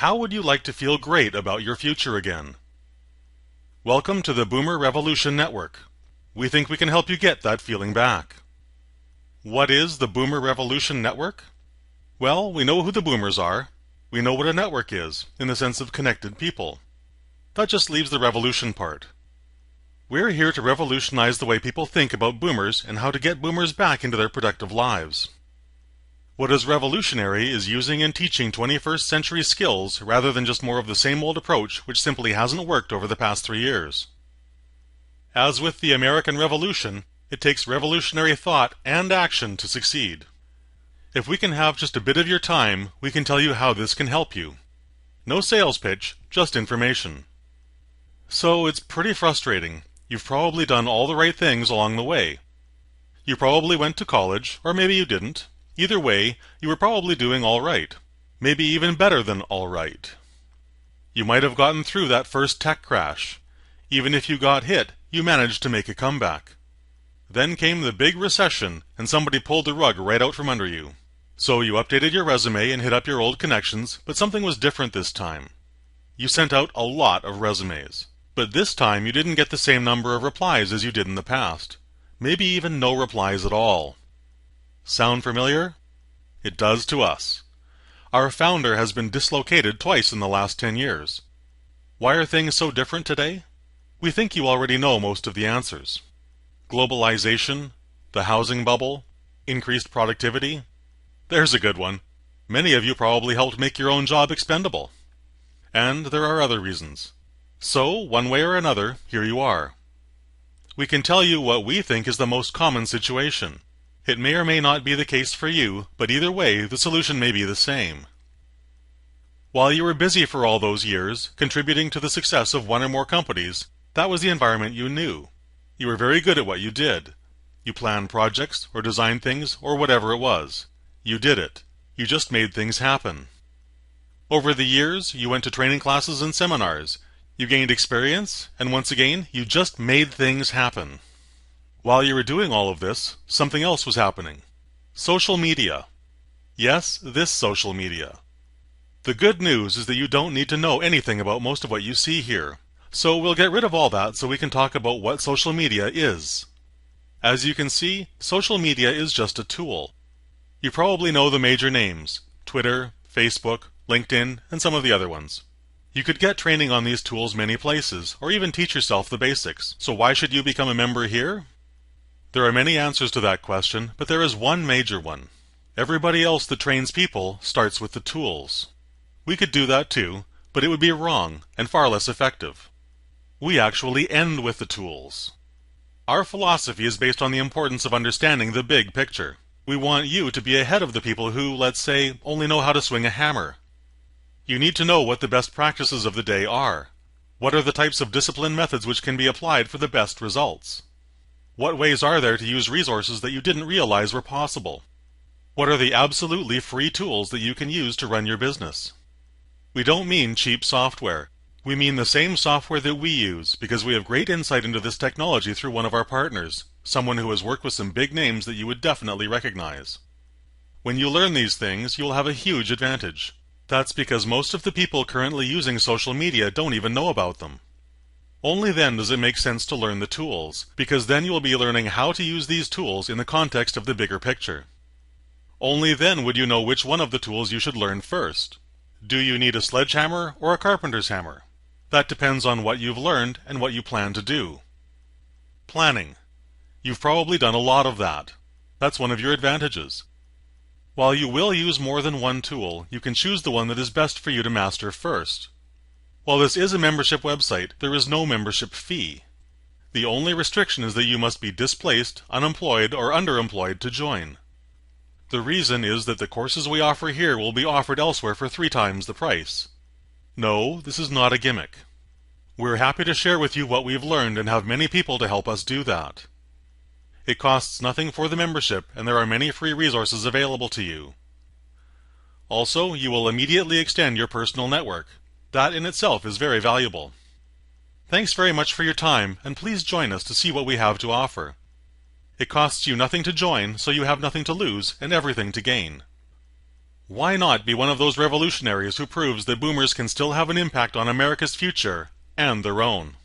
How would you like to feel great about your future again? Welcome to the Boomer Revolution Network. We think we can help you get that feeling back. What is the Boomer Revolution Network? Well, we know who the boomers are. We know what a network is, in the sense of connected people. That just leaves the revolution part. We're here to revolutionize the way people think about boomers and how to get boomers back into their productive lives. What is revolutionary is using and teaching 21st century skills rather than just more of the same old approach which simply hasn't worked over the past 3 years. As with the American Revolution, it takes revolutionary thought and action to succeed. If we can have just a bit of your time, we can tell you how this can help you. No sales pitch, just information. So it's pretty frustrating. You've probably done all the right things along the way. You probably went to college, or maybe you didn't. Either way, you were probably doing all right. Maybe even better than all right. You might have gotten through that first tech crash. Even if you got hit, you managed to make a comeback. Then came the big recession, and somebody pulled the rug right out from under you. So you updated your resume and hit up your old connections, but something was different this time. You sent out a lot of resumes. But this time you didn't get the same number of replies as you did in the past. Maybe even no replies at all. Sound familiar? It does to us. Our founder has been dislocated twice in the last 10 years. Why are things so different today? We think you already know most of the answers. Globalization, the housing bubble, increased productivity. There's a good one. Many of you probably helped make your own job expendable. And there are other reasons. So, one way or another, here you are. We can tell you what we think is the most common situation. It may or may not be the case for you, but either way, the solution may be the same. While you were busy for all those years, contributing to the success of one or more companies, that was the environment you knew. You were very good at what you did. You planned projects, or designed things, or whatever it was. You did it. You just made things happen. Over the years, you went to training classes and seminars. You gained experience, and once again, you just made things happen. While you were doing all of this, something else was happening. Social media. Yes, this social media. The good news is that you don't need to know anything about most of what you see here. So we'll get rid of all that so we can talk about what social media is. As you can see, social media is just a tool. You probably know the major names: Twitter, Facebook, LinkedIn, and some of the other ones. You could get training on these tools many places, or even teach yourself the basics. So why should you become a member here? There are many answers to that question, but there is one major one. Everybody else that trains people starts with the tools. We could do that too, but it would be wrong and far less effective. We actually end with the tools. Our philosophy is based on the importance of understanding the big picture. We want you to be ahead of the people who, let's say, only know how to swing a hammer. You need to know what the best practices of the day are. What are the types of discipline methods which can be applied for the best results? What ways are there to use resources that you didn't realize were possible? What are the absolutely free tools that you can use to run your business? We don't mean cheap software. We mean the same software that we use, because we have great insight into this technology through one of our partners, someone who has worked with some big names that you would definitely recognize. When you learn these things, you'll have a huge advantage. That's because most of the people currently using social media don't even know about them. Only then does it make sense to learn the tools, because then you will be learning how to use these tools in the context of the bigger picture. Only then would you know which one of the tools you should learn first. Do you need a sledgehammer or a carpenter's hammer? That depends on what you've learned and what you plan to do. Planning. You've probably done a lot of that. That's one of your advantages. While you will use more than one tool, you can choose the one that is best for you to master first. While this is a membership website, there is no membership fee. The only restriction is that you must be displaced, unemployed, or underemployed to join. The reason is that the courses we offer here will be offered elsewhere for 3 times the price. No, this is not a gimmick. We're happy to share with you what we've learned and have many people to help us do that. It costs nothing for the membership, and there are many free resources available to you. Also, you will immediately extend your personal network. That in itself is very valuable. Thanks very much for your time, and please join us to see what we have to offer. It costs you nothing to join, so you have nothing to lose and everything to gain. Why not be one of those revolutionaries who proves that boomers can still have an impact on America's future and their own?